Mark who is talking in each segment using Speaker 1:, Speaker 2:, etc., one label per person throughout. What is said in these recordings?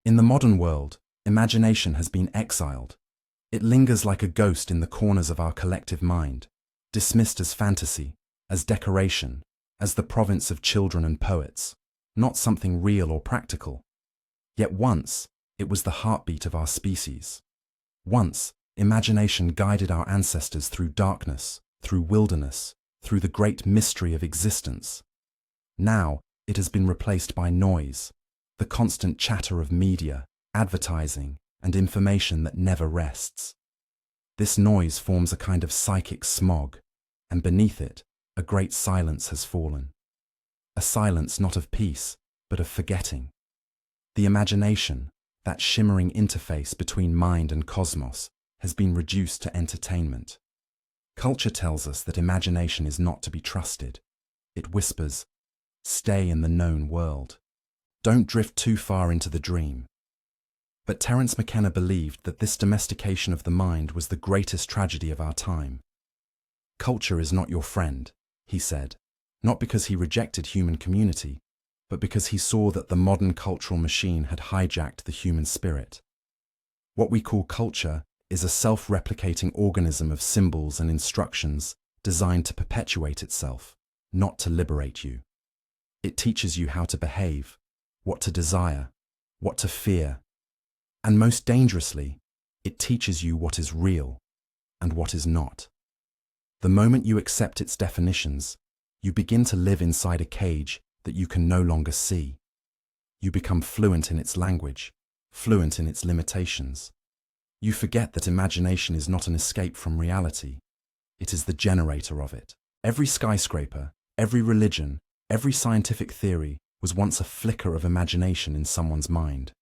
Speaker 1: In the modern world, imagination has been exiled. It lingers like a ghost in the corners of our collective mind, dismissed as fantasy, as decoration, as the province of children and poets, not something real or practical. Yet once, it was the heartbeat of our species. Once, imagination guided our ancestors through darkness, through wilderness, through the great mystery of existence. Now, it has been replaced by noise, the constant chatter of media, advertising, and information that never rests. This noise forms a kind of psychic smog, and beneath it, a great silence has fallen. A silence not of peace, but of forgetting. The imagination, that shimmering interface between mind and cosmos, has been reduced to entertainment. Culture tells us that imagination is not to be trusted. It whispers, "Stay in the known world. Don't drift too far into the dream." But Terence McKenna believed that this domestication of the mind was the greatest tragedy of our time. Culture is not your friend, he said, not because he rejected human community, but because he saw that the modern cultural machine had hijacked the human spirit. What we call culture is a self-replicating organism of symbols and instructions designed to perpetuate itself, not to liberate you. It teaches you how to behave, what to desire, what to fear, and most dangerously, it teaches you what is real and what is not. The moment you accept its definitions, you begin to live inside a cage that you can no longer see. You become fluent in its language, fluent in its limitations. You forget that imagination is not an escape from reality. It is the generator of it. Every skyscraper, every religion, every scientific theory was once a flicker of imagination in someone's mind.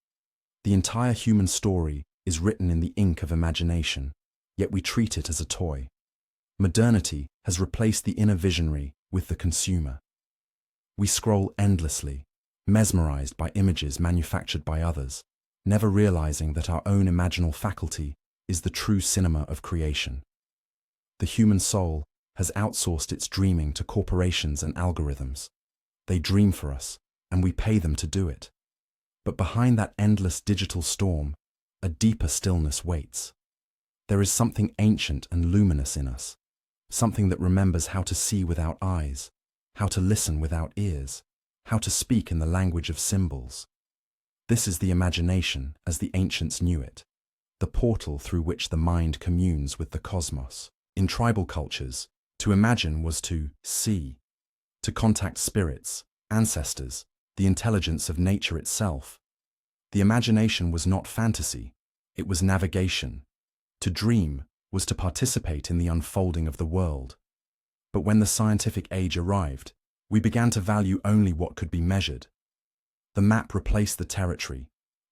Speaker 1: The entire human story is written in the ink of imagination, yet we treat it as a toy. Modernity has replaced the inner visionary with the consumer. We scroll endlessly, mesmerized by images manufactured by others, never realizing that our own imaginal faculty is the true cinema of creation. The human soul has outsourced its dreaming to corporations and algorithms. They dream for us, and we pay them to do it. But behind that endless digital storm, a deeper stillness waits. There is something ancient and luminous in us, something that remembers how to see without eyes, how to listen without ears, how to speak in the language of symbols. This is the imagination as the ancients knew it, the portal through which the mind communes with the cosmos. In tribal cultures, to imagine was to see, to contact spirits, ancestors, the intelligence of nature itself. The imagination was not fantasy, it was navigation. To dream was to participate in the unfolding of the world. But when the scientific age arrived, we began to value only what could be measured. The map replaced the territory,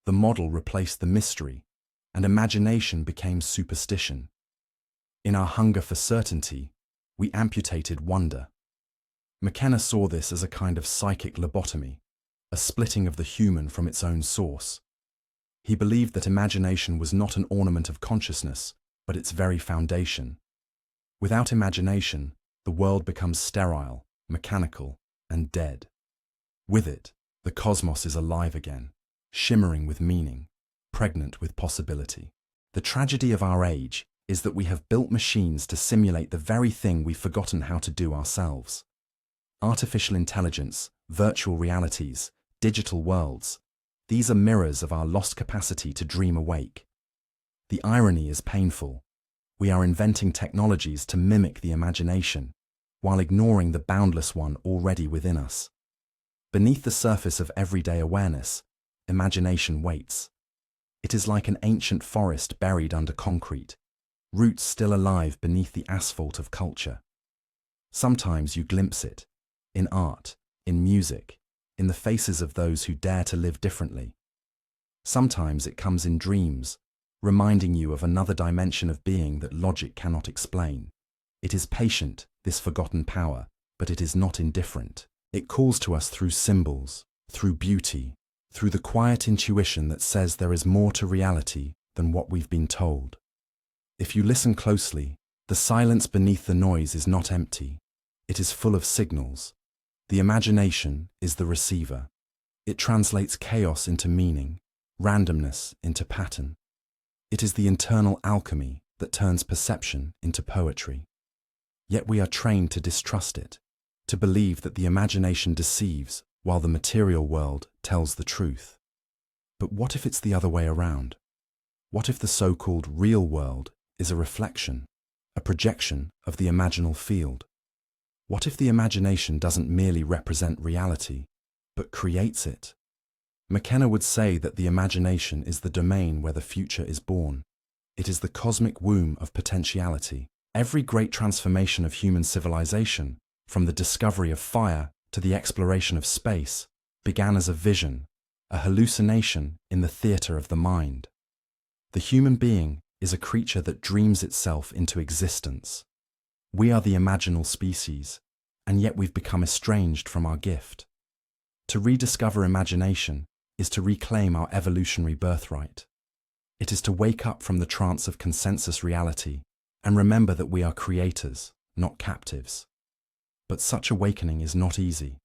Speaker 1: the model replaced the mystery, and imagination became superstition. In our hunger for certainty, we amputated wonder. McKenna saw this as a kind of psychic lobotomy, a splitting of the human from its own source. He believed that imagination was not an ornament of consciousness, but its very foundation. Without imagination, the world becomes sterile, mechanical, and dead. With it, the cosmos is alive again, shimmering with meaning, pregnant with possibility. The tragedy of our age is that we have built machines to simulate the very thing we've forgotten how to do ourselves. Artificial intelligence, virtual realities, digital worlds, these are mirrors of our lost capacity to dream awake. The irony is painful. We are inventing technologies to mimic the imagination, while ignoring the boundless one already within us. Beneath the surface of everyday awareness, imagination waits. It is like an ancient forest buried under concrete, roots still alive beneath the asphalt of culture. Sometimes you glimpse it, in art, in music, in the faces of those who dare to live differently. Sometimes it comes in dreams, reminding you of another dimension of being that logic cannot explain. It is patient, this forgotten power, but it is not indifferent. It calls to us through symbols, through beauty, through the quiet intuition that says there is more to reality than what we've been told. If you listen closely, the silence beneath the noise is not empty. It is full of signals. The imagination is the receiver. It translates chaos into meaning, randomness into pattern. It is the internal alchemy that turns perception into poetry. Yet we are trained to distrust it, to believe that the imagination deceives while the material world tells the truth. But what if it's the other way around? What if the so-called real world is a reflection, a projection of the imaginal field? What if the imagination doesn't merely represent reality, but creates it? McKenna would say that the imagination is the domain where the future is born. It is the cosmic womb of potentiality. Every great transformation of human civilization, from the discovery of fire to the exploration of space, began as a vision, a hallucination in the theater of the mind. The human being is a creature that dreams itself into existence. We are the imaginal species, and yet we've become estranged from our gift. To rediscover imagination is to reclaim our evolutionary birthright. It is to wake up from the trance of consensus reality and remember that we are creators, not captives. But such awakening is not easy.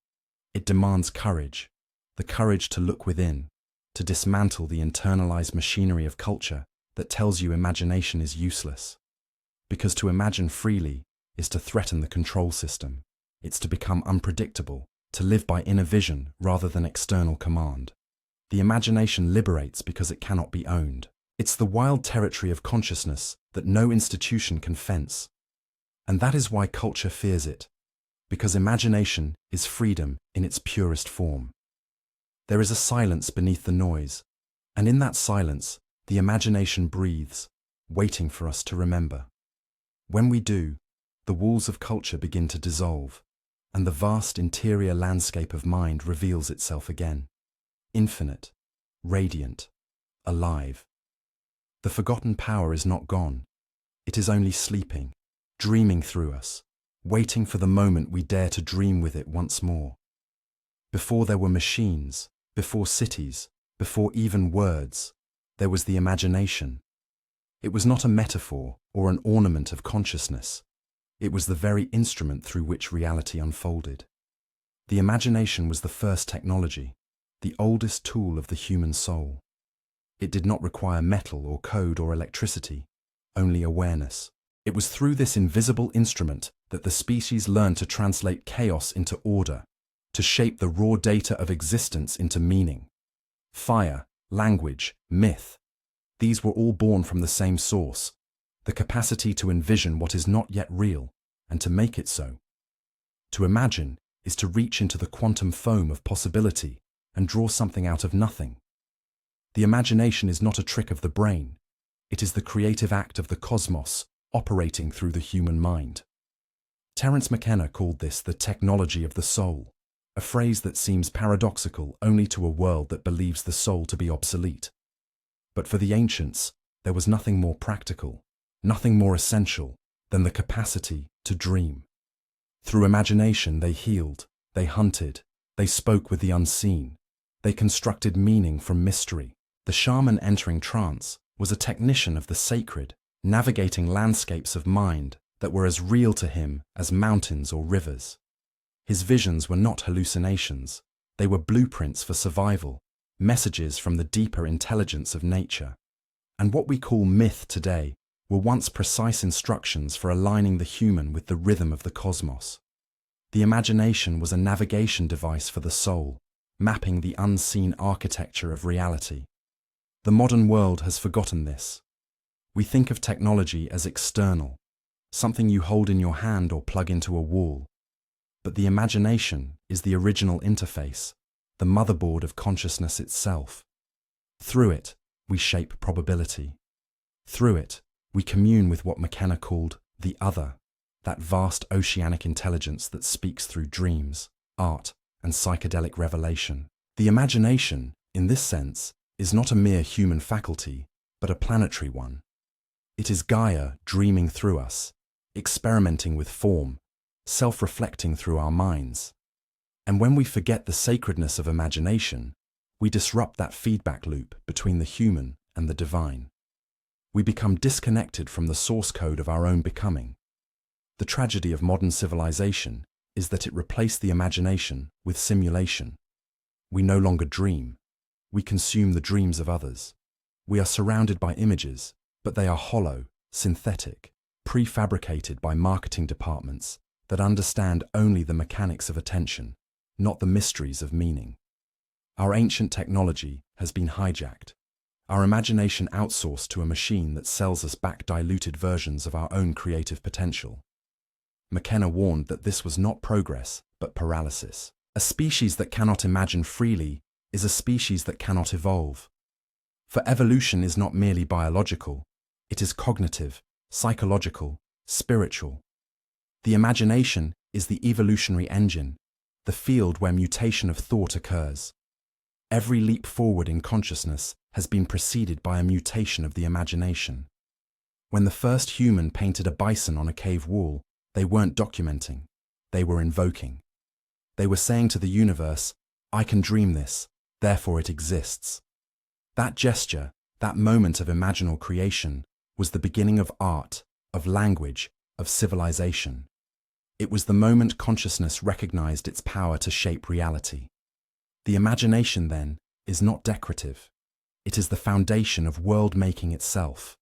Speaker 1: It demands courage, the courage to look within, to dismantle the internalized machinery of culture that tells you imagination is useless. Because to imagine freely is to threaten the control system. It's to become unpredictable, to live by inner vision rather than external command. The imagination liberates because it cannot be owned. It's the wild territory of consciousness that no institution can fence. And that is why culture fears it, because imagination is freedom in its purest form. There is a silence beneath the noise, and in that silence, the imagination breathes, waiting for us to remember. When we do, the walls of culture begin to dissolve, and the vast interior landscape of mind reveals itself again. Infinite, radiant, alive. The forgotten power is not gone. It is only sleeping, dreaming through us, waiting for the moment we dare to dream with it once more. Before there were machines, before cities, before even words, there was the imagination. It was not a metaphor or an ornament of consciousness. It was the very instrument through which reality unfolded. The imagination was the first technology, the oldest tool of the human soul. It did not require metal or code or electricity, only awareness. It was through this invisible instrument that the species learned to translate chaos into order, to shape the raw data of existence into meaning. Fire, language, myth, these were all born from the same source, the capacity to envision what is not yet real and to make it so. To imagine is to reach into the quantum foam of possibility and draw something out of nothing. The imagination is not a trick of the brain. It is the creative act of the cosmos operating through the human mind. Terence McKenna called this the technology of the soul, a phrase that seems paradoxical only to a world that believes the soul to be obsolete. But for the ancients, there was nothing more practical, nothing more essential than the capacity to dream. Through imagination they healed, they hunted, they spoke with the unseen, they constructed meaning from mystery. The shaman entering trance was a technician of the sacred, navigating landscapes of mind that were as real to him as mountains or rivers. His visions were not hallucinations, they were blueprints for survival, messages from the deeper intelligence of nature. And what we call myth today were once precise instructions for aligning the human with the rhythm of the cosmos. The imagination was a navigation device for the soul, mapping the unseen architecture of reality. The modern world has forgotten this. We think of technology as external, something you hold in your hand or plug into a wall. But the imagination is the original interface, the motherboard of consciousness itself. Through it, we shape probability. Through it, we commune with what McKenna called the other, that vast oceanic intelligence that speaks through dreams, art, and psychedelic revelation. The imagination, in this sense, is not a mere human faculty, but a planetary one. It is Gaia dreaming through us, experimenting with form, self-reflecting through our minds. And when we forget the sacredness of imagination, we disrupt that feedback loop between the human and the divine. We become disconnected from the source code of our own becoming. The tragedy of modern civilization is that it replaced the imagination with simulation. We no longer dream. We consume the dreams of others. We are surrounded by images, but they are hollow, synthetic, prefabricated by marketing departments that understand only the mechanics of attention, not the mysteries of meaning. Our ancient technology has been hijacked, our imagination outsourced to a machine that sells us back diluted versions of our own creative potential. McKenna warned that this was not progress, but paralysis. A species that cannot imagine freely is a species that cannot evolve. For evolution is not merely biological, it is cognitive, psychological, spiritual. The imagination is the evolutionary engine, the field where mutation of thought occurs. Every leap forward in consciousness has been preceded by a mutation of the imagination. When the first human painted a bison on a cave wall, they weren't documenting, they were invoking. They were saying to the universe, I can dream this, therefore it exists. That gesture, that moment of imaginal creation, was the beginning of art, of language, of civilization. It was the moment consciousness recognized its power to shape reality. The imagination, then, is not decorative. It is the foundation of world-making itself.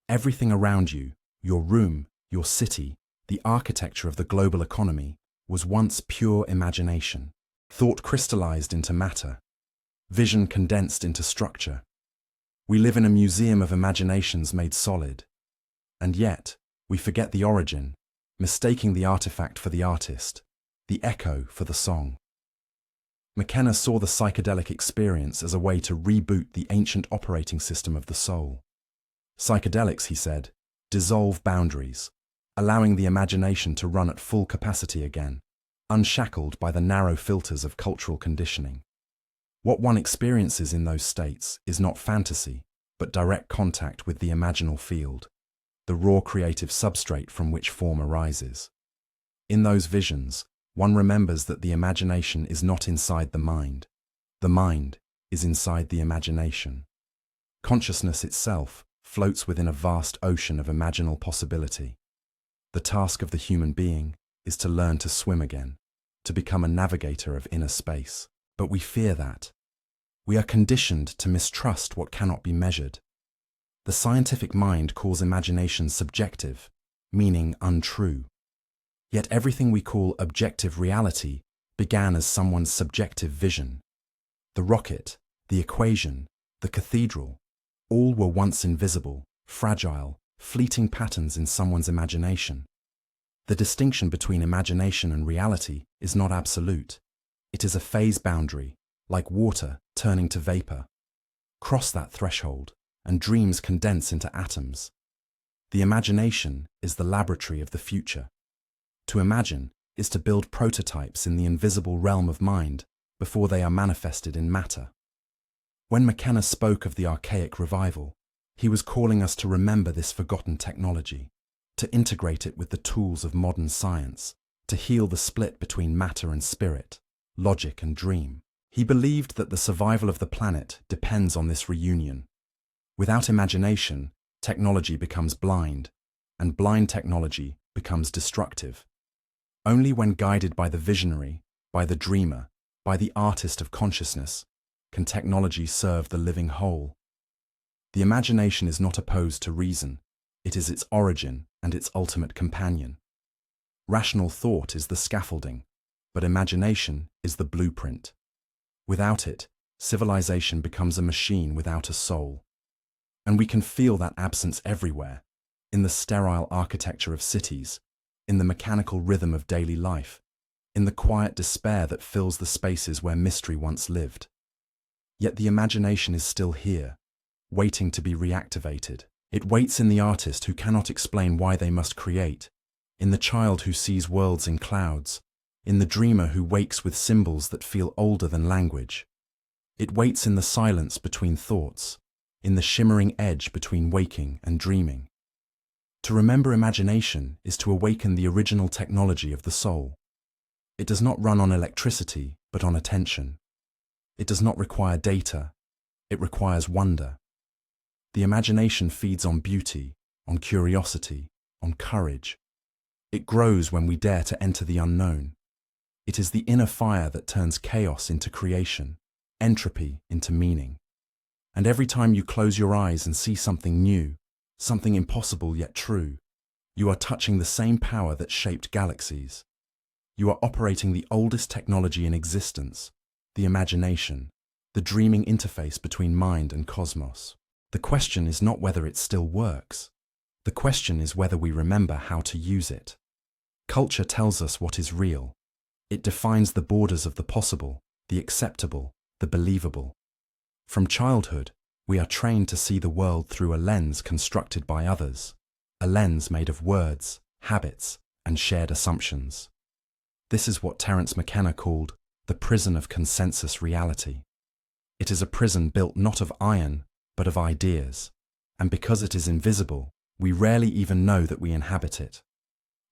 Speaker 1: Everything around you, your room, your city, the architecture of the global economy, was once pure imagination. Thought crystallized into matter. Vision condensed into structure. We live in a museum of imaginations made solid. And yet, we forget the origin, mistaking the artifact for the artist, the echo for the song. McKenna saw the psychedelic experience as a way to reboot the ancient operating system of the soul. Psychedelics, he said, dissolve boundaries, allowing the imagination to run at full capacity again, unshackled by the narrow filters of cultural conditioning. What one experiences in those states is not fantasy, but direct contact with the imaginal field, the raw creative substrate from which form arises. In those visions, one remembers that the imagination is not inside the mind. The mind is inside the imagination. Consciousness itself floats within a vast ocean of imaginal possibility. The task of the human being is to learn to swim again, to become a navigator of inner space. But we fear that. We are conditioned to mistrust what cannot be measured. The scientific mind calls imagination subjective, meaning untrue. Yet everything we call objective reality began as someone's subjective vision. The rocket, the equation, the cathedral, all were once invisible, fragile, fleeting patterns in someone's imagination. The distinction between imagination and reality is not absolute. It is a phase boundary, like water turning to vapor. Cross that threshold, and dreams condense into atoms. The imagination is the laboratory of the future. To imagine is to build prototypes in the invisible realm of mind before they are manifested in matter. When McKenna spoke of the archaic revival, he was calling us to remember this forgotten technology, to integrate it with the tools of modern science, to heal the split between matter and spirit, logic and dream. He believed that the survival of the planet depends on this reunion. Without imagination, technology becomes blind, and blind technology becomes destructive. Only when guided by the visionary, by the dreamer, by the artist of consciousness, can technology serve the living whole. The imagination is not opposed to reason. It is its origin and its ultimate companion. Rational thought is the scaffolding, but imagination is the blueprint. Without it, civilization becomes a machine without a soul. And we can feel that absence everywhere, in the sterile architecture of cities, in the mechanical rhythm of daily life, in the quiet despair that fills the spaces where mystery once lived. Yet the imagination is still here, waiting to be reactivated. It waits in the artist who cannot explain why they must create, in the child who sees worlds in clouds, in the dreamer who wakes with symbols that feel older than language. It waits in the silence between thoughts, in the shimmering edge between waking and dreaming. To remember imagination is to awaken the original technology of the soul. It does not run on electricity, but on attention. It does not require data. It requires wonder. The imagination feeds on beauty, on curiosity, on courage. It grows when we dare to enter the unknown. It is the inner fire that turns chaos into creation, entropy into meaning. And every time you close your eyes and see something new, something impossible yet true, you are touching the same power that shaped galaxies. You are operating the oldest technology in existence, the imagination, the dreaming interface between mind and cosmos. The question is not whether it still works. The question is whether we remember how to use it. Culture tells us what is real. It defines the borders of the possible, the acceptable, the believable. From childhood, we are trained to see the world through a lens constructed by others, a lens made of words, habits, and shared assumptions. This is what Terence McKenna called the prison of consensus reality. It is a prison built not of iron, but of ideas, and because it is invisible, we rarely even know that we inhabit it.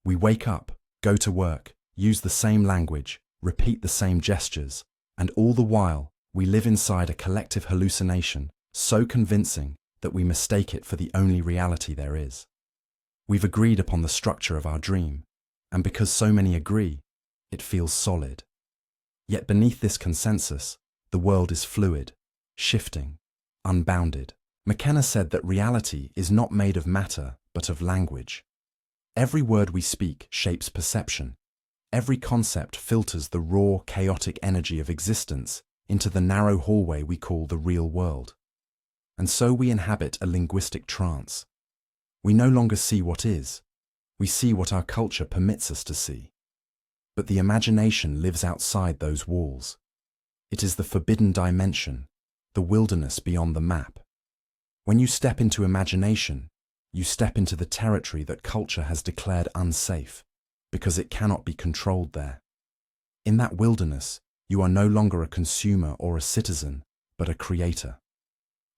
Speaker 1: We wake up, go to work, use the same language, repeat the same gestures, and all the while, we live inside a collective hallucination so convincing that we mistake it for the only reality there is. We've agreed upon the structure of our dream, and because so many agree, it feels solid. Yet beneath this consensus, the world is fluid, shifting, unbounded. McKenna said that reality is not made of matter, but of language. Every word we speak shapes perception. Every concept filters the raw, chaotic energy of existence into the narrow hallway we call the real world. And so we inhabit a linguistic trance. We no longer see what is. We see what our culture permits us to see. But the imagination lives outside those walls. It is the forbidden dimension, the wilderness beyond the map. When you step into imagination, you step into the territory that culture has declared unsafe, because it cannot be controlled there. In that wilderness, you are no longer a consumer or a citizen, but a creator.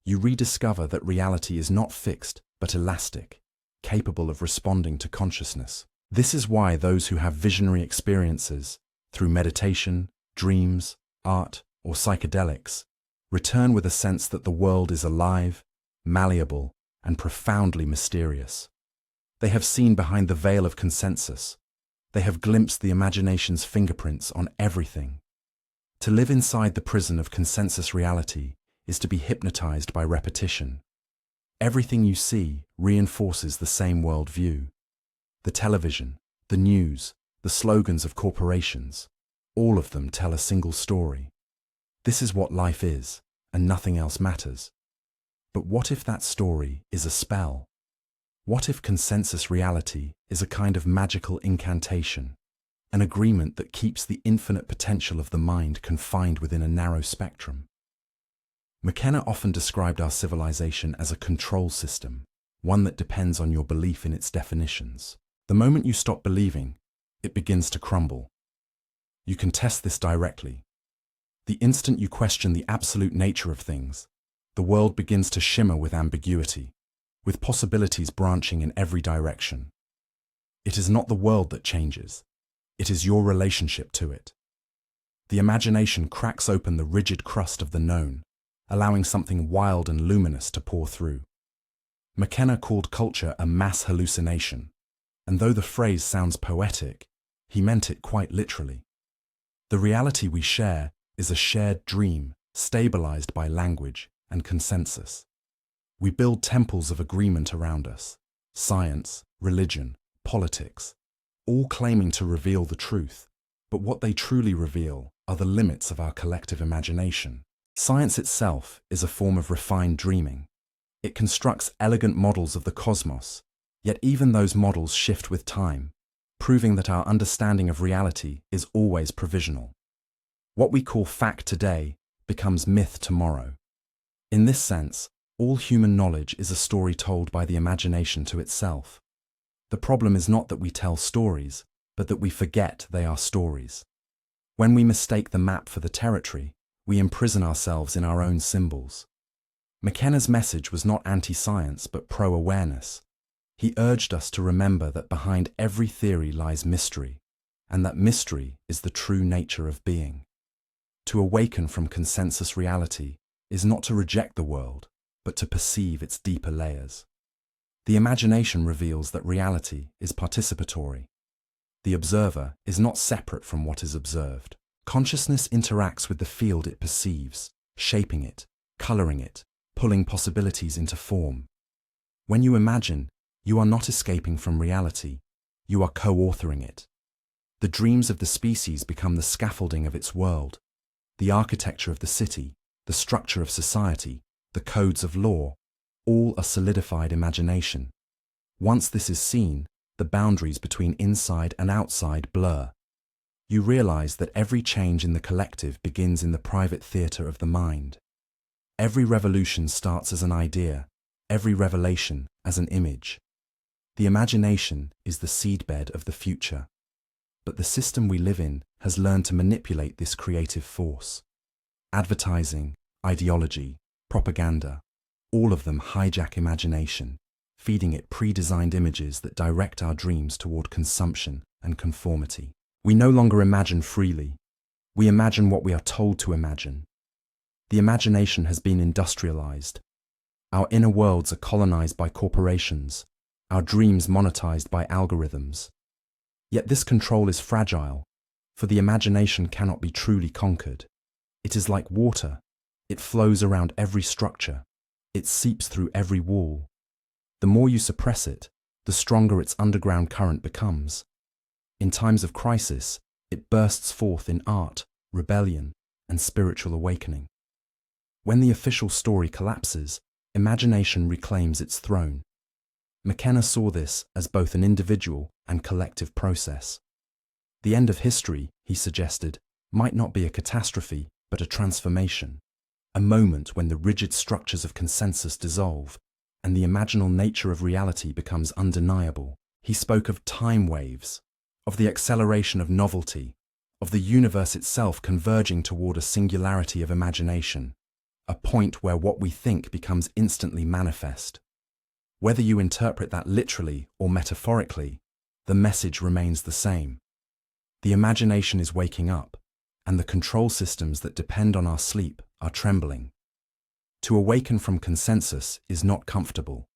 Speaker 1: You rediscover that reality is not fixed, but elastic, capable of responding to consciousness. This is why those who have visionary experiences, through meditation, dreams, art, or psychedelics, return with a sense that the world is alive, malleable, and profoundly mysterious. They have seen behind the veil of consensus. They have glimpsed the imagination's fingerprints on everything. To live inside the prison of consensus reality is to be hypnotized by repetition. Everything you see reinforces the same worldview. The television, the news, the slogans of corporations, all of them tell a single story. This is what life is, and nothing else matters. But what if that story is a spell? What if consensus reality is a kind of magical incantation, an agreement that keeps the infinite potential of the mind confined within a narrow spectrum? McKenna often described our civilization as a control system, one that depends on your belief in its definitions. The moment you stop believing, it begins to crumble. You can test this directly. The instant you question the absolute nature of things, the world begins to shimmer with ambiguity, with possibilities branching in every direction. It is not the world that changes, it is your relationship to it. The imagination cracks open the rigid crust of the known, allowing something wild and luminous to pour through. McKenna called culture a mass hallucination, and though the phrase sounds poetic, he meant it quite literally. The reality we share is a shared dream, stabilized by language and consensus. We build temples of agreement around us, science, religion, politics, all claiming to reveal the truth, but what they truly reveal are the limits of our collective imagination. Science itself is a form of refined dreaming. It constructs elegant models of the cosmos, yet even those models shift with time, proving that our understanding of reality is always provisional. What we call fact today becomes myth tomorrow. In this sense, all human knowledge is a story told by the imagination to itself. The problem is not that we tell stories, but that we forget they are stories. When we mistake the map for the territory, we imprison ourselves in our own symbols. McKenna's message was not anti-science but pro-awareness. He urged us to remember that behind every theory lies mystery, and that mystery is the true nature of being. To awaken from consensus reality is not to reject the world, but to perceive its deeper layers. The imagination reveals that reality is participatory. The observer is not separate from what is observed. Consciousness interacts with the field it perceives, shaping it, coloring it, pulling possibilities into form. When you imagine, you are not escaping from reality, you are co-authoring it. The dreams of the species become the scaffolding of its world. The architecture of the city, the structure of society, the codes of law, all are solidified imagination. Once this is seen, the boundaries between inside and outside blur. You realize that every change in the collective begins in the private theater of the mind. Every revolution starts as an idea, every revelation as an image. The imagination is the seedbed of the future. But the system we live in has learned to manipulate this creative force. Advertising, ideology, propaganda, all of them hijack imagination, feeding it pre-designed images that direct our dreams toward consumption and conformity. We no longer imagine freely. We imagine what we are told to imagine. The imagination has been industrialized. Our inner worlds are colonized by corporations, our dreams monetized by algorithms. Yet this control is fragile, for the imagination cannot be truly conquered. It is like water. It flows around every structure. It seeps through every wall. The more you suppress it, the stronger its underground current becomes. In times of crisis, it bursts forth in art, rebellion, and spiritual awakening. When the official story collapses, imagination reclaims its throne. McKenna saw this as both an individual and collective process. The end of history, he suggested, might not be a catastrophe, but a transformation, a moment when the rigid structures of consensus dissolve and the imaginal nature of reality becomes undeniable. He spoke of time waves, of the acceleration of novelty, of the universe itself converging toward a singularity of imagination, a point where what we think becomes instantly manifest. Whether you interpret that literally or metaphorically, the message remains the same. The imagination is waking up, and the control systems that depend on our sleep are trembling. To awaken from consensus is not comfortable.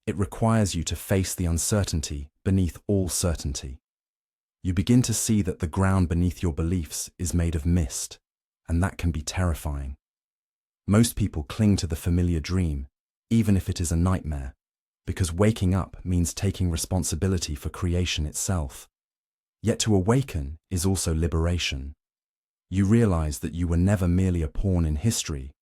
Speaker 1: It requires you to face the uncertainty beneath all certainty. You begin to see that the ground beneath your beliefs is made of mist, and that can be terrifying. Most people cling to the familiar dream, even if it is a nightmare, because waking up means taking responsibility for creation itself. Yet to awaken is also liberation. You realize that you were never merely a pawn in history.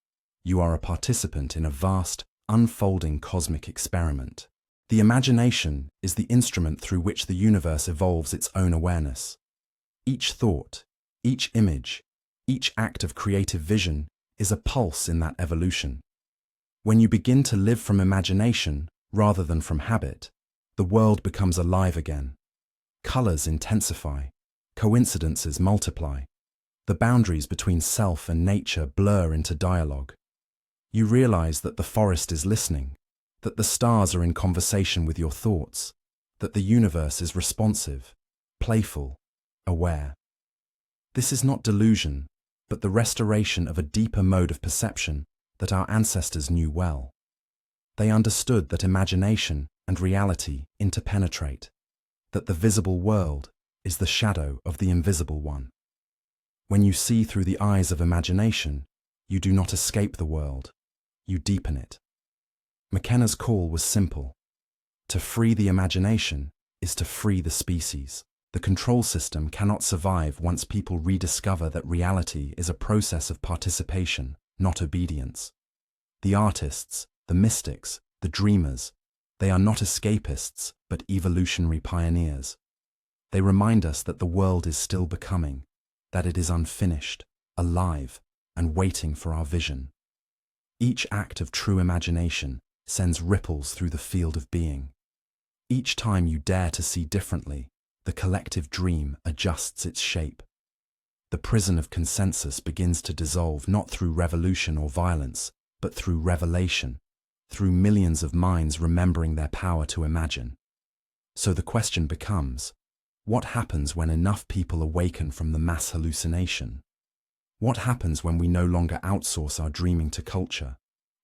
Speaker 1: You are a participant in a vast, unfolding cosmic experiment. The imagination is the instrument through which the universe evolves its own awareness. Each thought, each image, each act of creative vision is a pulse in that evolution. When you begin to live from imagination rather than from habit, the world becomes alive again. Colors intensify, coincidences multiply. The boundaries between self and nature blur into dialogue. You realize that the forest is listening, that the stars are in conversation with your thoughts, that the universe is responsive, playful, aware. This is not delusion, but the restoration of a deeper mode of perception that our ancestors knew well. They understood that imagination and reality interpenetrate, that the visible world is the shadow of the invisible one. When you see through the eyes of imagination, you do not escape the world, you deepen it. McKenna's call was simple. To free the imagination is to free the species. The control system cannot survive once people rediscover that reality is a process of participation, not obedience. The artists, the mystics, the dreamers, they are not escapists, but evolutionary pioneers. They remind us that the world is still becoming, that it is unfinished, alive, and waiting for our vision. Each act of true imagination sends ripples through the field of being. Each time you dare to see differently, the collective dream adjusts its shape. The prison of consensus begins to dissolve not through revolution or violence, but through revelation, through millions of minds remembering their power to imagine. So the question becomes, what happens when enough people awaken from the mass hallucination? What happens when we no longer outsource our dreaming to culture,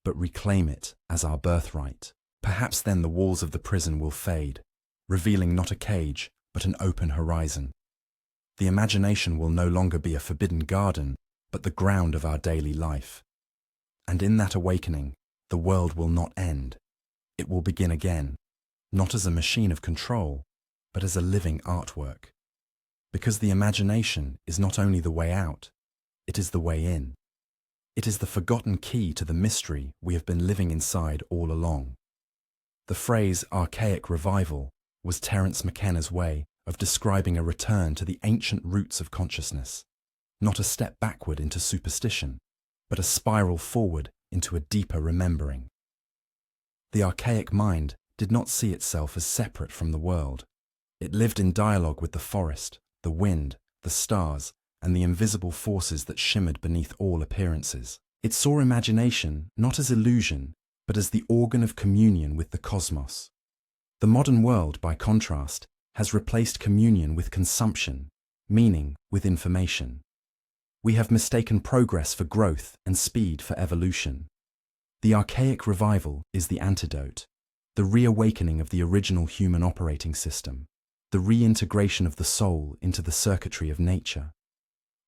Speaker 1: but reclaim it as our birthright? Perhaps then the walls of the prison will fade, revealing not a cage, but an open horizon. The imagination will no longer be a forbidden garden, but the ground of our daily life. And in that awakening, the world will not end. It will begin again, not as a machine of control, but as a living artwork. Because the imagination is not only the way out, it is the way in. It is the forgotten key to the mystery we have been living inside all along. The phrase archaic revival was Terence McKenna's way of describing a return to the ancient roots of consciousness, not a step backward into superstition, but a spiral forward into a deeper remembering. The archaic mind did not see itself as separate from the world. It lived in dialogue with the forest, the wind, the stars, and the invisible forces that shimmered beneath all appearances. It saw imagination not as illusion, but as the organ of communion with the cosmos. The modern world, by contrast, has replaced communion with consumption, meaning with information. We have mistaken progress for growth and speed for evolution. The archaic revival is the antidote, the reawakening of the original human operating system, the reintegration of the soul into the circuitry of nature.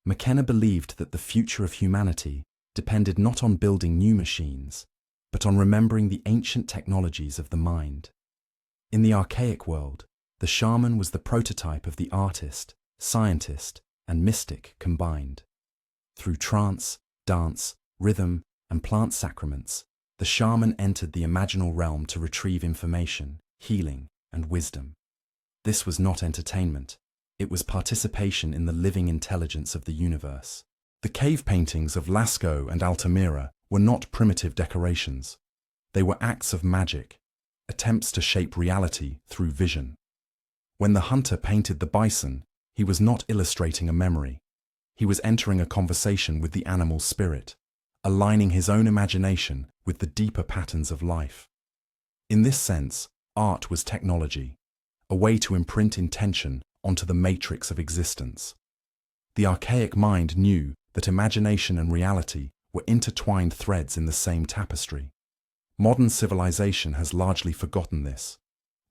Speaker 1: McKenna believed that the future of humanity depended not on building new machines, but on remembering the ancient technologies of the mind. In the archaic world, the shaman was the prototype of the artist, scientist, and mystic combined. Through trance, dance, rhythm, and plant sacraments, the shaman entered the imaginal realm to retrieve information, healing, and wisdom. This was not entertainment. It was participation in the living intelligence of the universe. The cave paintings of Lascaux and Altamira were not primitive decorations. They were acts of magic, attempts to shape reality through vision. When the hunter painted the bison, he was not illustrating a memory. He was entering a conversation with the animal spirit, aligning his own imagination with the deeper patterns of life. In this sense, art was technology, a way to imprint intention onto the matrix of existence. The archaic mind knew that imagination and reality were intertwined threads in the same tapestry. Modern civilization has largely forgotten this.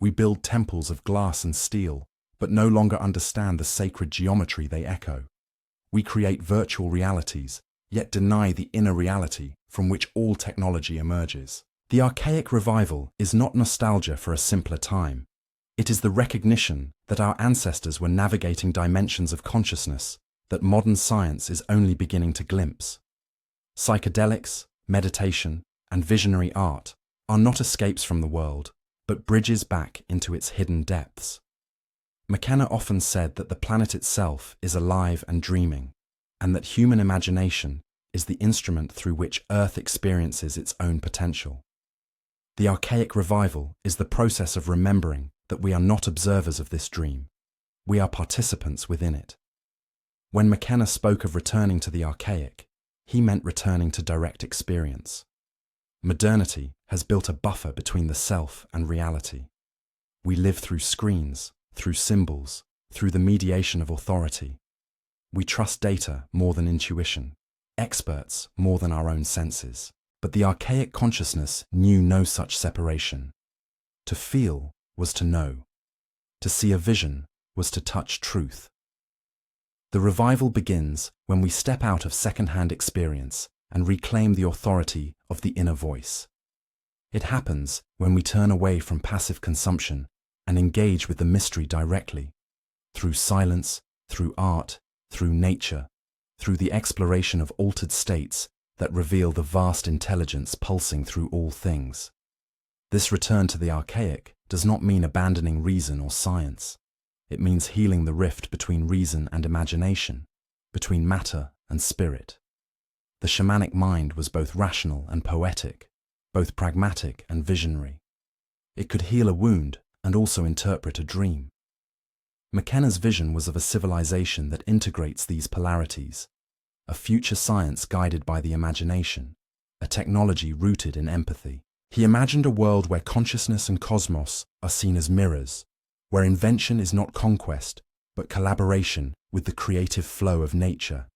Speaker 1: We build temples of glass and steel, but no longer understand the sacred geometry they echo. We create virtual realities, yet deny the inner reality from which all technology emerges. The archaic revival is not nostalgia for a simpler time. It is the recognition that our ancestors were navigating dimensions of consciousness that modern science is only beginning to glimpse. Psychedelics, meditation, and visionary art are not escapes from the world, but bridges back into its hidden depths. McKenna often said that the planet itself is alive and dreaming, and that human imagination is the instrument through which Earth experiences its own potential. The archaic revival is the process of remembering that we are not observers of this dream. We are participants within it. When McKenna spoke of returning to the archaic, he meant returning to direct experience. Modernity has built a buffer between the self and reality. We live through screens, through symbols, through the mediation of authority. We trust data more than intuition, experts more than our own senses. But the archaic consciousness knew no such separation. To feel was to know. To see a vision was to touch truth. The revival begins when we step out of second-hand experience and reclaim the authority of the inner voice. It happens when we turn away from passive consumption and engage with the mystery directly, through silence, through art, through nature, through the exploration of altered states that reveal the vast intelligence pulsing through all things. This return to the archaic does not mean abandoning reason or science. It means healing the rift between reason and imagination, between matter and spirit. The shamanic mind was both rational and poetic, both pragmatic and visionary. It could heal a wound and also interpret a dream. McKenna's vision was of a civilization that integrates these polarities, a future science guided by the imagination, a technology rooted in empathy. He imagined a world where consciousness and cosmos are seen as mirrors, where invention is not conquest, but collaboration with the creative flow of nature.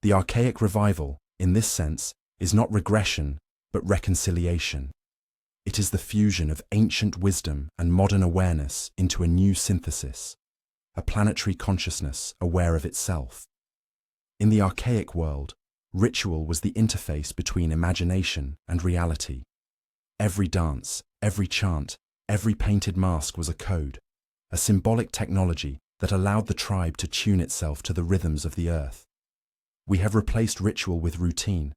Speaker 1: The archaic revival, in this sense, is not regression, but reconciliation. It is the fusion of ancient wisdom and modern awareness into a new synthesis, a planetary consciousness aware of itself. In the archaic world, Ritual was the interface between imagination and reality. Every dance, every chant, every painted mask was a code, a symbolic technology that allowed the tribe to tune itself to the rhythms of the earth. We have replaced ritual with routine,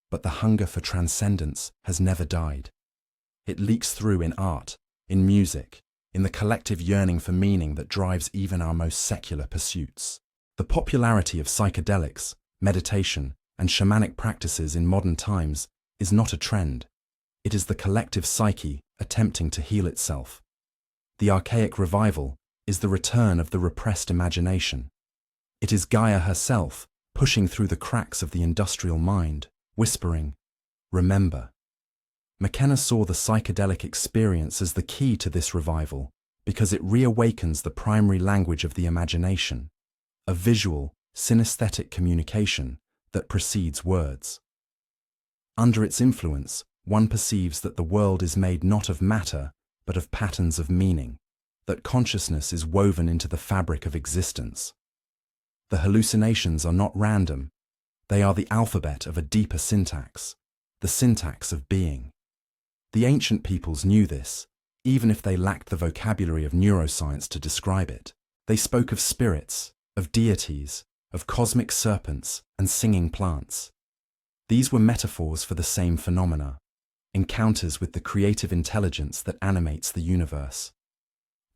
Speaker 1: but the hunger for transcendence has never died. It leaks through in art, in music, in the collective yearning for meaning that drives even our most secular pursuits. The popularity of psychedelics, meditation, and shamanic practices in modern times is not a trend. It is the collective psyche attempting to heal itself. The archaic revival is the return of the repressed imagination. It is Gaia herself pushing through the cracks of the industrial mind, whispering, "Remember." McKenna saw the psychedelic experience as the key to this revival because it reawakens the primary language of the imagination, a visual, synesthetic communication that precedes words. Under its influence, one perceives that the world is made not of matter, but of patterns of meaning, that consciousness is woven into the fabric of existence. The hallucinations are not random, they are the alphabet of a deeper syntax, the syntax of being. The ancient peoples knew this, even if they lacked the vocabulary of neuroscience to describe it. They spoke of spirits, of deities, of cosmic serpents, and singing plants. These were metaphors for the same phenomena, encounters with the creative intelligence that animates the universe.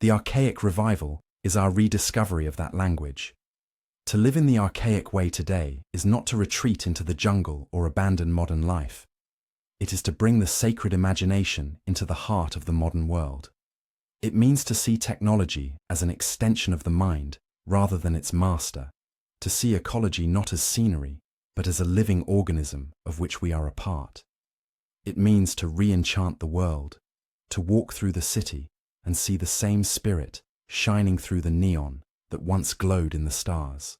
Speaker 1: The archaic revival is our rediscovery of that language. To live in the archaic way today is not to retreat into the jungle or abandon modern life. It is to bring the sacred imagination into the heart of the modern world. It means to see technology as an extension of the mind rather than its master, to see ecology not as scenery, but as a living organism of which we are a part. It means to re-enchant the world, to walk through the city and see the same spirit shining through the neon that once glowed in the stars.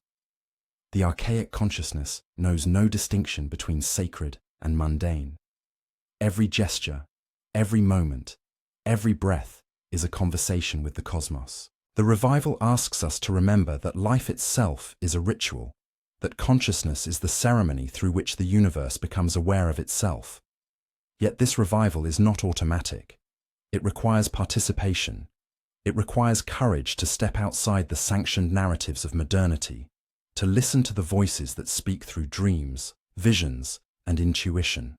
Speaker 1: The archaic consciousness knows no distinction between sacred and mundane. Every gesture, every moment, every breath is a conversation with the cosmos. The revival asks us to remember that life itself is a ritual, that consciousness is the ceremony through which the universe becomes aware of itself. Yet this revival is not automatic. It requires participation. It requires courage to step outside the sanctioned narratives of modernity, to listen to the voices that speak through dreams, visions, and intuition.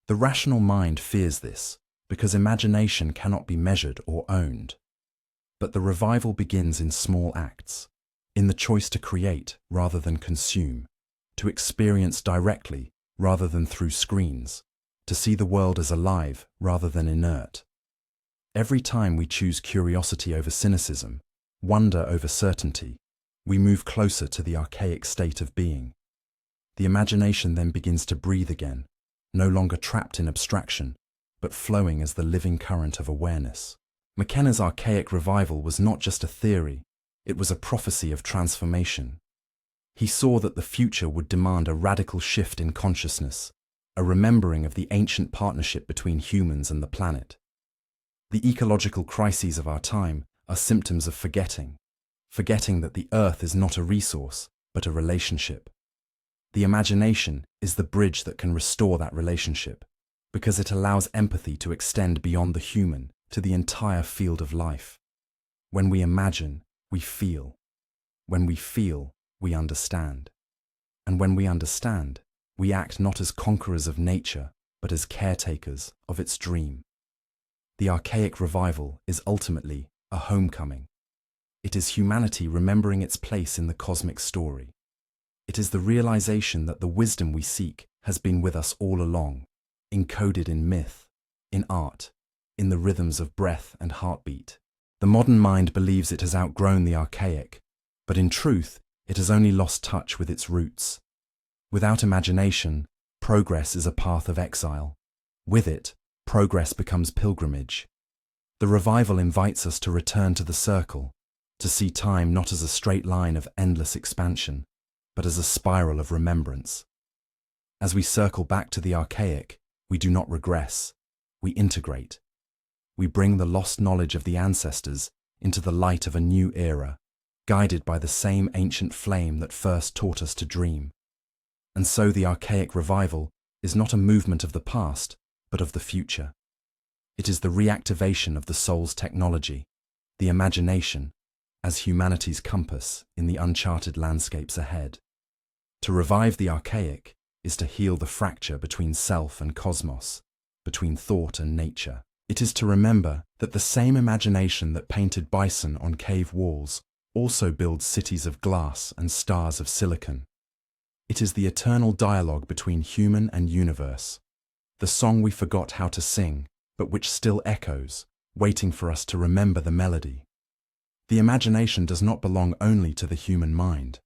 Speaker 1: The rational mind fears this, because imagination cannot be measured or owned. But the revival begins in small acts, in the choice to create rather than consume, to experience directly rather than through screens, to see the world as alive rather than inert. Every time we choose curiosity over cynicism, wonder over certainty, we move closer to the archaic state of being. The imagination then begins to breathe again, no longer trapped in abstraction, but flowing as the living current of awareness. McKenna's archaic revival was not just a theory, it was a prophecy of transformation. He saw that the future would demand a radical shift in consciousness, a remembering of the ancient partnership between humans and the planet. The ecological crises of our time are symptoms of forgetting that the earth is not a resource, but a relationship. The imagination is the bridge that can restore that relationship, because it allows empathy to extend beyond the human to the entire field of life. When we imagine, we feel. When we feel, we understand. And when we understand, we act not as conquerors of nature, but as caretakers of its dream. The archaic revival is ultimately a homecoming. It is humanity remembering its place in the cosmic story. It is the realization that the wisdom we seek has been with us all along, encoded in myth, in art, in the rhythms of breath and heartbeat. The modern mind believes it has outgrown the archaic, but in truth, it has only lost touch with its roots. Without imagination, progress is a path of exile. With it, progress becomes pilgrimage. The revival invites us to return to the circle, to see time not as a straight line of endless expansion, but as a spiral of remembrance. As we circle back to the archaic, we do not regress, we integrate. We bring the lost knowledge of the ancestors into the light of a new era, guided by the same ancient flame that first taught us to dream. And so the archaic revival is not a movement of the past, but of the future. It is the reactivation of the soul's technology, the imagination, as humanity's compass in the uncharted landscapes ahead. To revive the archaic is to heal the fracture between self and cosmos, between thought and nature. It is to remember that the same imagination that painted bison on cave walls also builds cities of glass and stars of silicon. It is the eternal dialogue between human and universe, the song we forgot how to sing, but which still echoes, waiting for us to remember the melody. The imagination does not belong only to the human mind.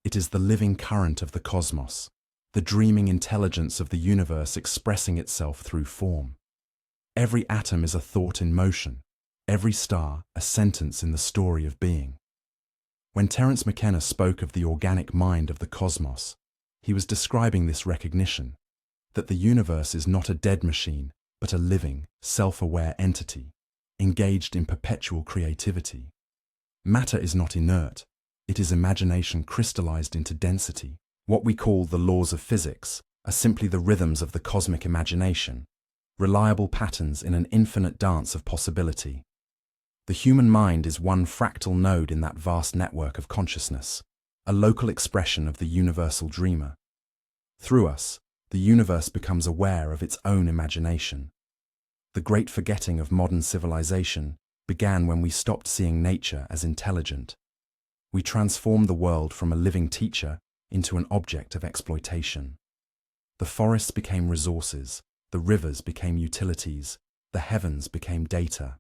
Speaker 1: It is the living current of the cosmos, the dreaming intelligence of the universe expressing itself through form. Every atom is a thought in motion, every star a sentence in the story of being. When Terence McKenna spoke of the organic mind of the cosmos, he was describing this recognition, that the universe is not a dead machine, but a living, self-aware entity, engaged in perpetual creativity. Matter is not inert, it is imagination crystallized into density. What we call the laws of physics are simply the rhythms of the cosmic imagination, reliable patterns in an infinite dance of possibility. The human mind is one fractal node in that vast network of consciousness, a local expression of the universal dreamer. Through us, the universe becomes aware of its own imagination. The great forgetting of modern civilization began when we stopped seeing nature as intelligent. We transformed the world from a living teacher into an object of exploitation. The forests became resources, the rivers became utilities, the heavens became data.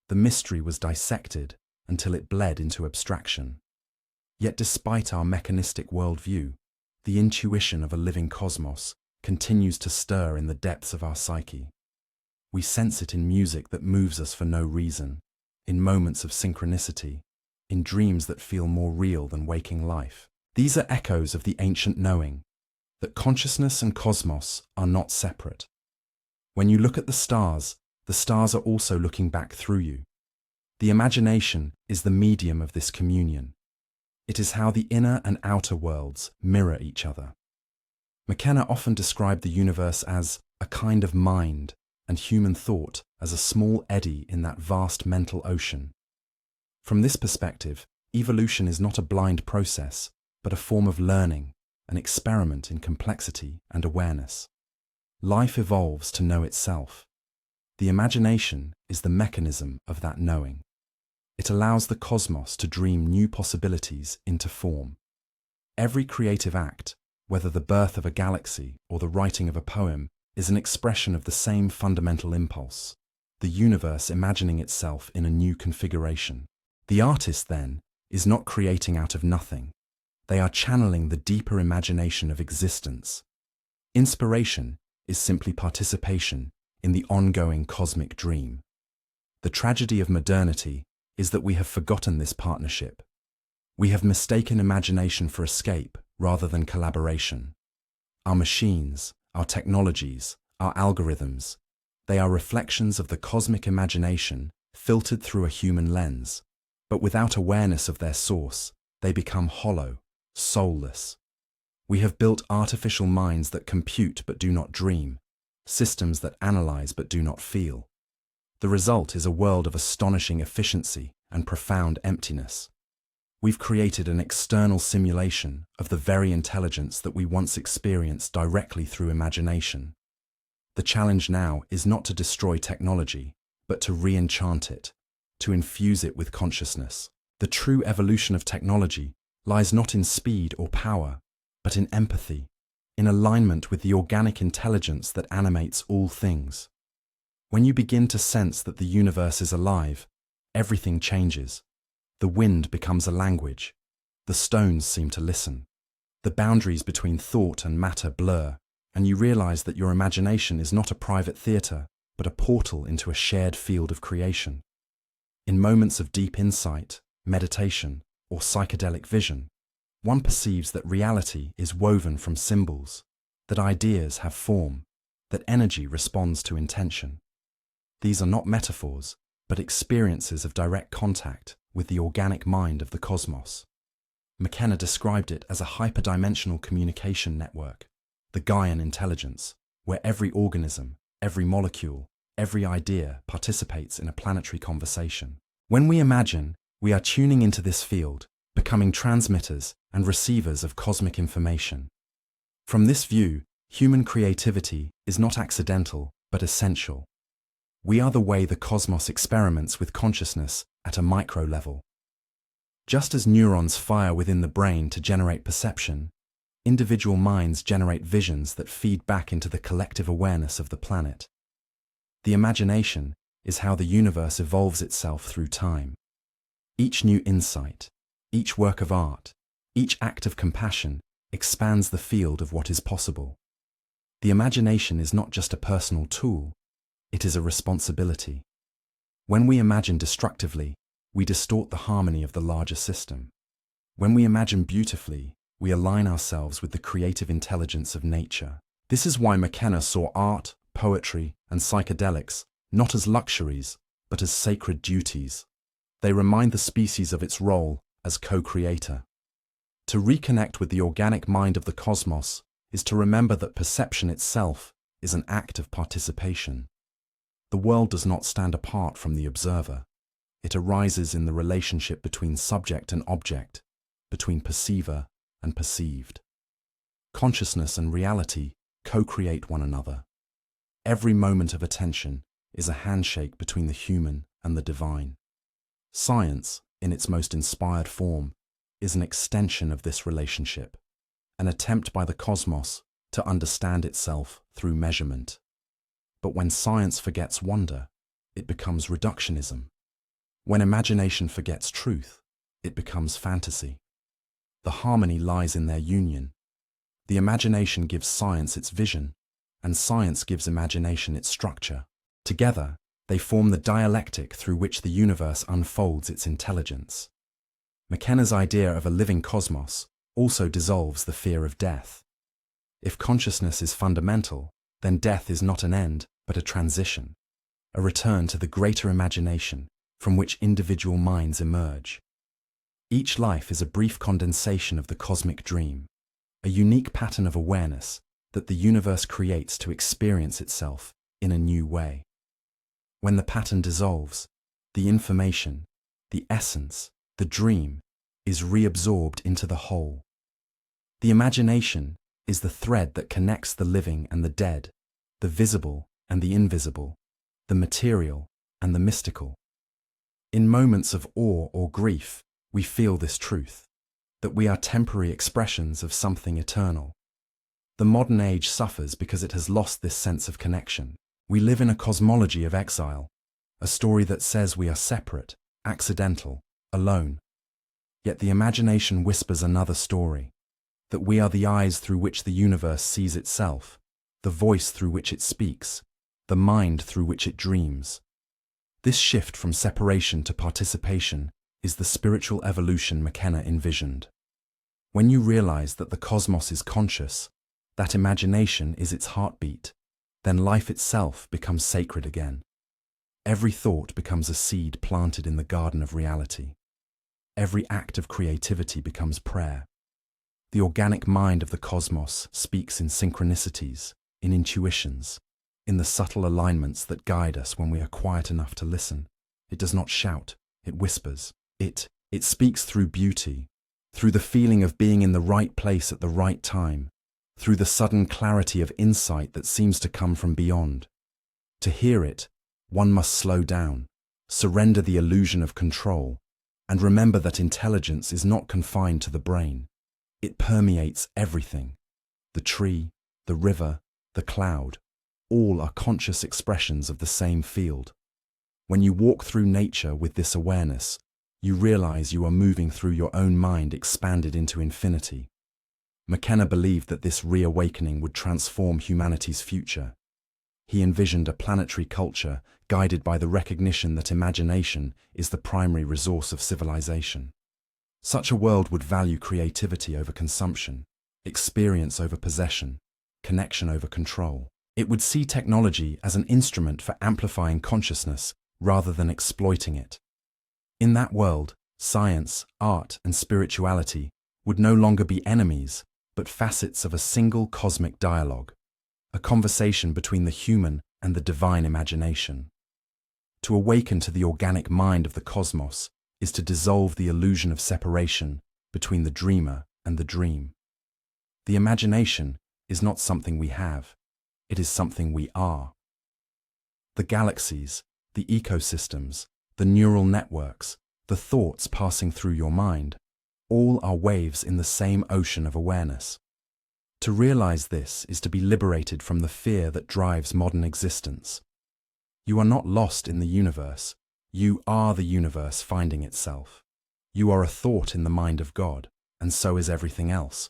Speaker 1: The mystery was dissected until it bled into abstraction. Yet despite our mechanistic worldview, the intuition of a living cosmos continues to stir in the depths of our psyche. We sense it in music that moves us for no reason, in moments of synchronicity, in dreams that feel more real than waking life. These are echoes of the ancient knowing, that consciousness and cosmos are not separate. When you look at the stars are also looking back through you. The imagination is the medium of this communion. It is how the inner and outer worlds mirror each other. McKenna often described the universe as a kind of mind and human thought as a small eddy in that vast mental ocean. From this perspective, evolution is not a blind process, but a form of learning, an experiment in complexity and awareness. Life evolves to know itself. The imagination is the mechanism of that knowing. It allows the cosmos to dream new possibilities into form. Every creative act, whether the birth of a galaxy or the writing of a poem, is an expression of the same fundamental impulse, the universe imagining itself in a new configuration. The artist, then, is not creating out of nothing. They are channeling the deeper imagination of existence. Inspiration is simply participation in the ongoing cosmic dream. The tragedy of modernity is that we have forgotten this partnership. We have mistaken imagination for escape rather than collaboration. Our machines, our technologies, our algorithms, they are reflections of the cosmic imagination filtered through a human lens, but without awareness of their source, they become hollow, soulless. We have built artificial minds that compute but do not dream, systems that analyze but do not feel. The result is a world of astonishing efficiency and profound emptiness. We've created an external simulation of the very intelligence that we once experienced directly through imagination. The challenge now is not to destroy technology, but to re-enchant it, to infuse it with consciousness. The true evolution of technology lies not in speed or power, but in empathy, in alignment with the organic intelligence that animates all things. When you begin to sense that the universe is alive, everything changes. The wind becomes a language. The stones seem to listen. The boundaries between thought and matter blur, and you realize that your imagination is not a private theater, but a portal into a shared field of creation. In moments of deep insight, meditation, or psychedelic vision, one perceives that reality is woven from symbols, that ideas have form, that energy responds to intention. These are not metaphors, but experiences of direct contact with the organic mind of the cosmos. McKenna described it as a hyperdimensional communication network, the Gaian intelligence, where every organism, every molecule, every idea participates in a planetary conversation. When we imagine, we are tuning into this field, becoming transmitters and receivers of cosmic information. From this view, human creativity is not accidental, but essential. We are the way the cosmos experiments with consciousness at a micro level. Just as neurons fire within the brain to generate perception, individual minds generate visions that feed back into the collective awareness of the planet. The imagination is how the universe evolves itself through time. Each new insight, each work of art, each act of compassion expands the field of what is possible. The imagination is not just a personal tool, it is a responsibility. When we imagine destructively, we distort the harmony of the larger system. When we imagine beautifully, we align ourselves with the creative intelligence of nature. This is why McKenna saw art, poetry, and psychedelics not as luxuries, but as sacred duties. They remind the species of its role as co-creator. To reconnect with the organic mind of the cosmos is to remember that perception itself is an act of participation. The world does not stand apart from the observer. It arises in the relationship between subject and object, between perceiver and perceived. Consciousness and reality co-create one another. Every moment of attention is a handshake between the human and the divine. Science, in its most inspired form, is an extension of this relationship, an attempt by the cosmos to understand itself through measurement. But when science forgets wonder, it becomes reductionism. When imagination forgets truth, it becomes fantasy. The harmony lies in their union. The imagination gives science its vision, and science gives imagination its structure. Together, they form the dialectic through which the universe unfolds its intelligence. McKenna's idea of a living cosmos also dissolves the fear of death. If consciousness is fundamental, then death is not an end, but a transition, a return to the greater imagination from which individual minds emerge. Each life is a brief condensation of the cosmic dream, a unique pattern of awareness that the universe creates to experience itself in a new way. When the pattern dissolves, the information, the essence, the dream is reabsorbed into the whole. The imagination is the thread that connects the living and the dead, the visible and the invisible, the material and the mystical. In moments of awe or grief, we feel this truth, that we are temporary expressions of something eternal. The modern age suffers because it has lost this sense of connection. We live in a cosmology of exile, a story that says we are separate, accidental, alone. Yet the imagination whispers another story, that we are the eyes through which the universe sees itself, the voice through which it speaks, the mind through which it dreams. This shift from separation to participation is the spiritual evolution McKenna envisioned. When you realize that the cosmos is conscious, that imagination is its heartbeat, then life itself becomes sacred again. Every thought becomes a seed planted in the garden of reality. Every act of creativity becomes prayer. The organic mind of the cosmos speaks in synchronicities, in intuitions, in the subtle alignments that guide us when we are quiet enough to listen. It does not shout, it whispers. It speaks through beauty, through the feeling of being in the right place at the right time, through the sudden clarity of insight that seems to come from beyond. To hear it, one must slow down, surrender the illusion of control, and remember that intelligence is not confined to the brain. It permeates everything. The tree, the river, the cloud, all are conscious expressions of the same field. When you walk through nature with this awareness, you realize you are moving through your own mind expanded into infinity. McKenna believed that this reawakening would transform humanity's future. He envisioned a planetary culture guided by the recognition that imagination is the primary resource of civilization. Such a world would value creativity over consumption, experience over possession, connection over control. It would see technology as an instrument for amplifying consciousness rather than exploiting it. In that world, science, art, and spirituality would no longer be enemies, but facets of a single cosmic dialogue, a conversation between the human and the divine imagination. To awaken to the organic mind of the cosmos is to dissolve the illusion of separation between the dreamer and the dream. The imagination is not something we have, it is something we are. The galaxies, the ecosystems, the neural networks, the thoughts passing through your mind, all are waves in the same ocean of awareness. To realize this is to be liberated from the fear that drives modern existence. You are not lost in the universe, you are the universe finding itself. You are a thought in the mind of God, and so is everything else.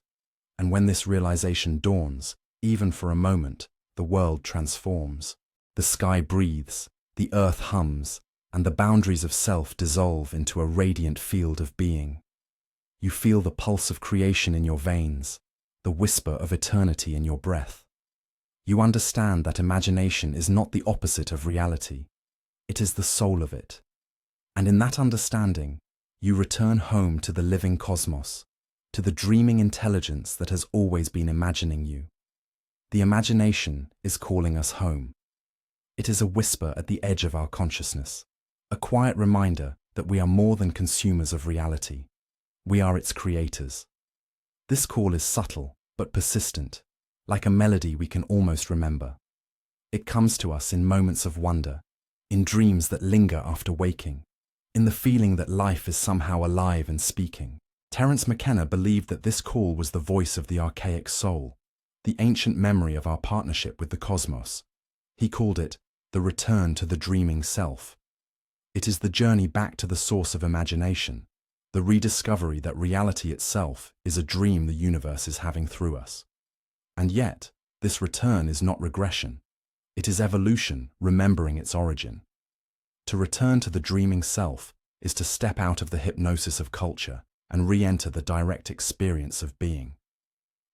Speaker 1: And when this realization dawns, even for a moment, the world transforms. The sky breathes, the earth hums, and the boundaries of self dissolve into a radiant field of being. You feel the pulse of creation in your veins, the whisper of eternity in your breath. You understand that imagination is not the opposite of reality, it is the soul of it. And in that understanding, you return home to the living cosmos, to the dreaming intelligence that has always been imagining you. The imagination is calling us home. It is a whisper at the edge of our consciousness, a quiet reminder that we are more than consumers of reality. We are its creators. This call is subtle but persistent, like a melody we can almost remember. It comes to us in moments of wonder, in dreams that linger after waking, in the feeling that life is somehow alive and speaking. Terence McKenna believed that this call was the voice of the archaic soul, the ancient memory of our partnership with the cosmos. He called it the return to the dreaming self. It is the journey back to the source of imagination, the rediscovery that reality itself is a dream the universe is having through us. And yet, this return is not regression. It is evolution remembering its origin. To return to the dreaming self is to step out of the hypnosis of culture and re-enter the direct experience of being.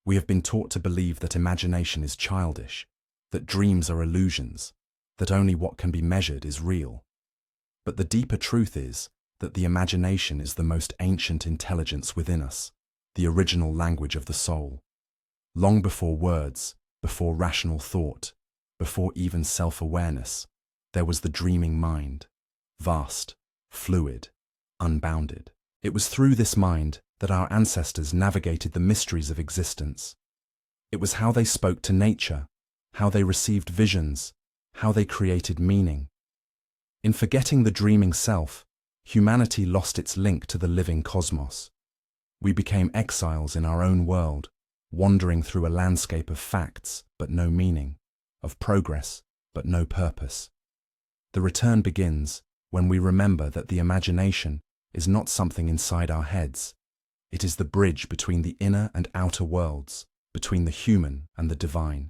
Speaker 1: We have been taught to believe that imagination is childish, that dreams are illusions, that only what can be measured is real. But the deeper truth is that the imagination is the most ancient intelligence within us, the original language of the soul. Long before words, before rational thought, before even self-awareness, there was the dreaming mind, vast, fluid, unbounded. It was through this mind that our ancestors navigated the mysteries of existence. It was how they spoke to nature, how they received visions, how they created meaning. In forgetting the dreaming self, humanity lost its link to the living cosmos. We became exiles in our own world, wandering through a landscape of facts but no meaning, of progress but no purpose. The return begins when we remember that the imagination is not something inside our heads. It is the bridge between the inner and outer worlds, between the human and the divine.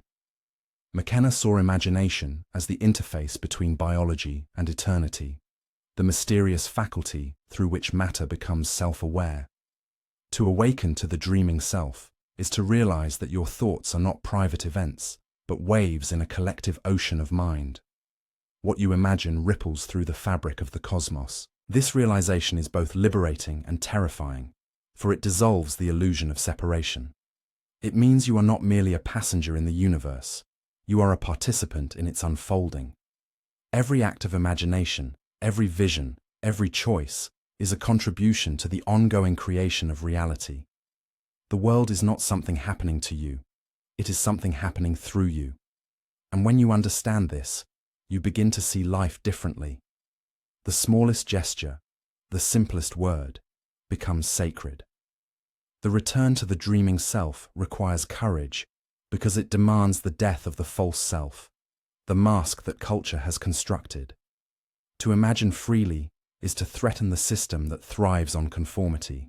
Speaker 1: McKenna saw imagination as the interface between biology and eternity, the mysterious faculty through which matter becomes self-aware. To awaken to the dreaming self is to realize that your thoughts are not private events, but waves in a collective ocean of mind. What you imagine ripples through the fabric of the cosmos. This realization is both liberating and terrifying, for it dissolves the illusion of separation. It means you are not merely a passenger in the universe, you are a participant in its unfolding. Every act of imagination, every vision, every choice is a contribution to the ongoing creation of reality. The world is not something happening to you, it is something happening through you. And when you understand this, you begin to see life differently. The smallest gesture, the simplest word, becomes sacred. The return to the dreaming self requires courage because it demands the death of the false self, the mask that culture has constructed. To imagine freely is to threaten the system that thrives on conformity.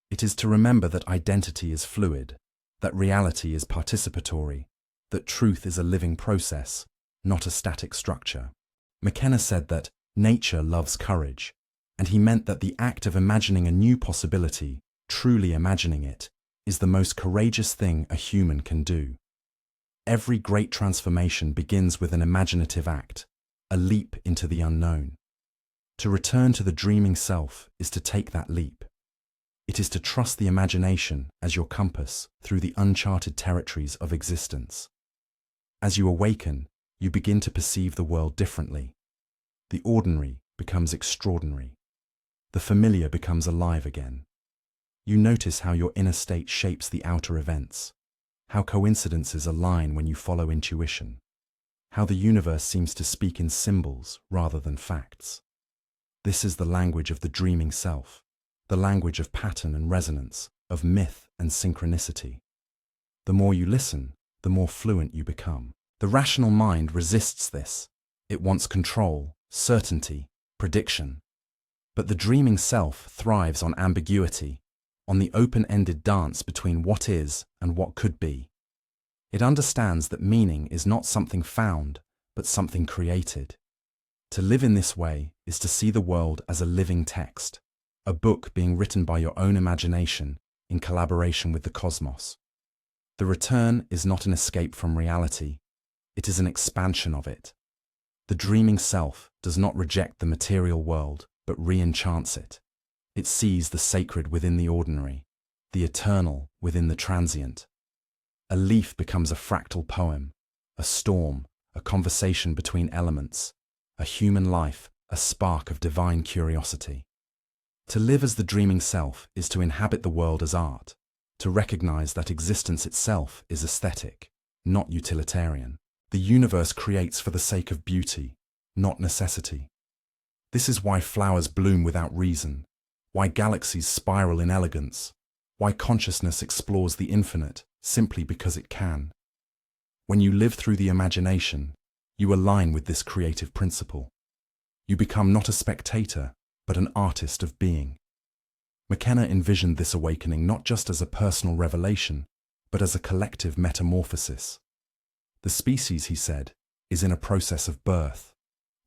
Speaker 1: It is to remember that identity is fluid, that reality is participatory, that truth is a living process, not a static structure. McKenna said that nature loves courage, and he meant that the act of imagining a new possibility, truly imagining it, is the most courageous thing a human can do. Every great transformation begins with an imaginative act, a leap into the unknown. To return to the dreaming self is to take that leap. It is to trust the imagination as your compass through the uncharted territories of existence. As you awaken, you begin to perceive the world differently. The ordinary becomes extraordinary. The familiar becomes alive again. You notice how your inner state shapes the outer events, how coincidences align when you follow intuition, how the universe seems to speak in symbols rather than facts. This is the language of the dreaming self, the language of pattern and resonance, of myth and synchronicity. The more you listen, the more fluent you become. The rational mind resists this. It wants control, certainty, prediction. But the dreaming self thrives on ambiguity, on the open-ended dance between what is and what could be. It understands that meaning is not something found, but something created. To live in this way is to see the world as a living text, a book being written by your own imagination in collaboration with the cosmos. The return is not an escape from reality, it is an expansion of it. The dreaming self does not reject the material world, but re-enchants it. It sees the sacred within the ordinary, the eternal within the transient. A leaf becomes a fractal poem, a storm, a conversation between elements, a human life, a spark of divine curiosity. To live as the dreaming self is to inhabit the world as art, to recognize that existence itself is aesthetic, not utilitarian. The universe creates for the sake of beauty, not necessity. This is why flowers bloom without reason, why galaxies spiral in elegance, why consciousness explores the infinite simply because it can. When you live through the imagination, you align with this creative principle. You become not a spectator, but an artist of being. McKenna envisioned this awakening not just as a personal revelation, but as a collective metamorphosis. The species, he said, is in a process of birth,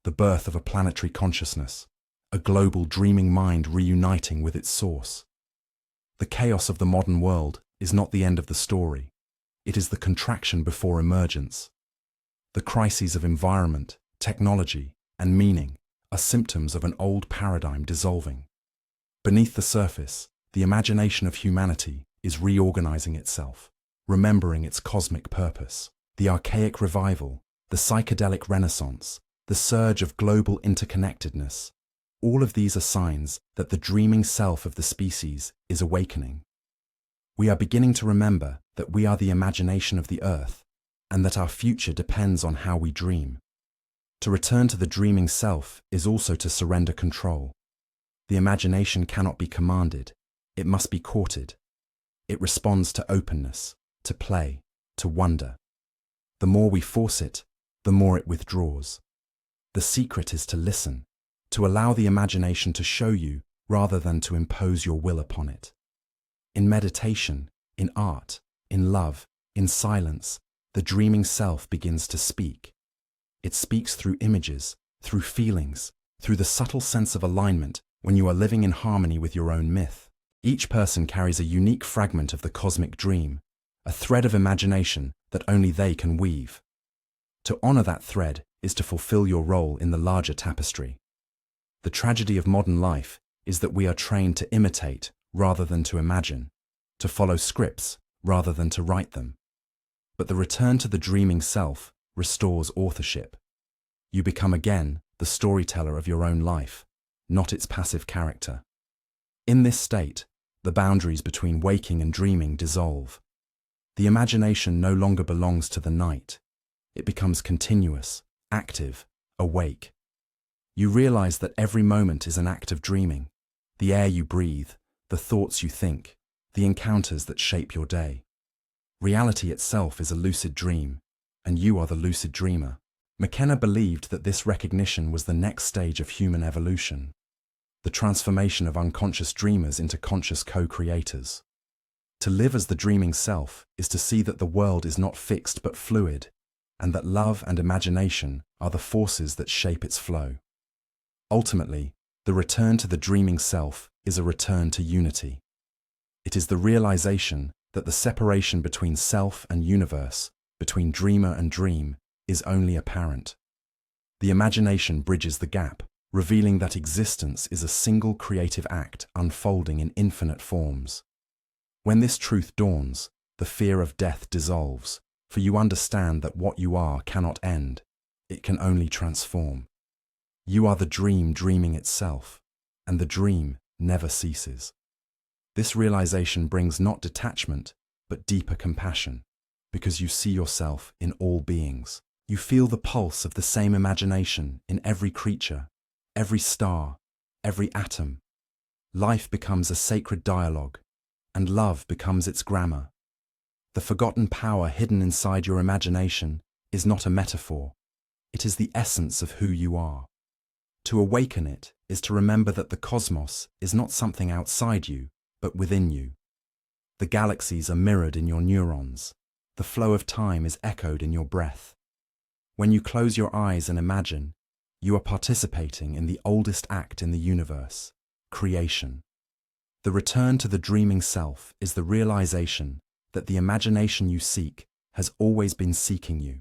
Speaker 1: the birth of a planetary consciousness, a global dreaming mind reuniting with its source. The chaos of the modern world is not the end of the story. It is the contraction before emergence. The crises of environment, technology, and meaning are symptoms of an old paradigm dissolving. Beneath the surface, the imagination of humanity is reorganizing itself, remembering its cosmic purpose. The archaic revival, the psychedelic renaissance, the surge of global interconnectedness, all of these are signs that the dreaming self of the species is awakening. We are beginning to remember that we are the imagination of the earth, and that our future depends on how we dream. To return to the dreaming self is also to surrender control. The imagination cannot be commanded, it must be courted. It responds to openness, to play, to wonder. The more we force it, the more it withdraws. The secret is to listen, to allow the imagination to show you rather than to impose your will upon it. In meditation, in art, in love, in silence, the dreaming self begins to speak. It speaks through images, through feelings, through the subtle sense of alignment when you are living in harmony with your own myth. Each person carries a unique fragment of the cosmic dream, a thread of imagination that only they can weave. To honor that thread is to fulfill your role in the larger tapestry. The tragedy of modern life is that we are trained to imitate rather than to imagine, to follow scripts rather than to write them. But the return to the dreaming self restores authorship. You become again the storyteller of your own life, not its passive character. In this state, the boundaries between waking and dreaming dissolve. The imagination no longer belongs to the night. It becomes continuous, active, awake. You realize that every moment is an act of dreaming. The air you breathe, the thoughts you think, the encounters that shape your day. Reality itself is a lucid dream, and you are the lucid dreamer. McKenna believed that this recognition was the next stage of human evolution, the transformation of unconscious dreamers into conscious co-creators. To live as the dreaming self is to see that the world is not fixed but fluid, and that love and imagination are the forces that shape its flow. Ultimately, the return to the dreaming self is a return to unity. It is the realization that the separation between self and universe, between dreamer and dream, is only apparent. The imagination bridges the gap, revealing that existence is a single creative act unfolding in infinite forms. When this truth dawns, the fear of death dissolves, for you understand that what you are cannot end, it can only transform. You are the dream dreaming itself, and the dream never ceases. This realization brings not detachment, but deeper compassion, because you see yourself in all beings. You feel the pulse of the same imagination in every creature, every star, every atom. Life becomes a sacred dialogue, and love becomes its grammar. The forgotten power hidden inside your imagination is not a metaphor. It is the essence of who you are. To awaken it is to remember that the cosmos is not something outside you, but within you. The galaxies are mirrored in your neurons. The flow of time is echoed in your breath. When you close your eyes and imagine, you are participating in the oldest act in the universe, creation. The return to the dreaming self is the realization that the imagination you seek has always been seeking you.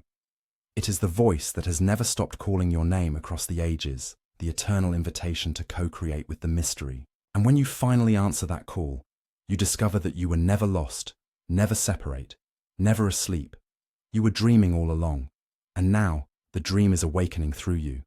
Speaker 1: It is the voice that has never stopped calling your name across the ages, the eternal invitation to co-create with the mystery. And when you finally answer that call, you discover that you were never lost, never separate, never asleep. You were dreaming all along, and now the dream is awakening through you.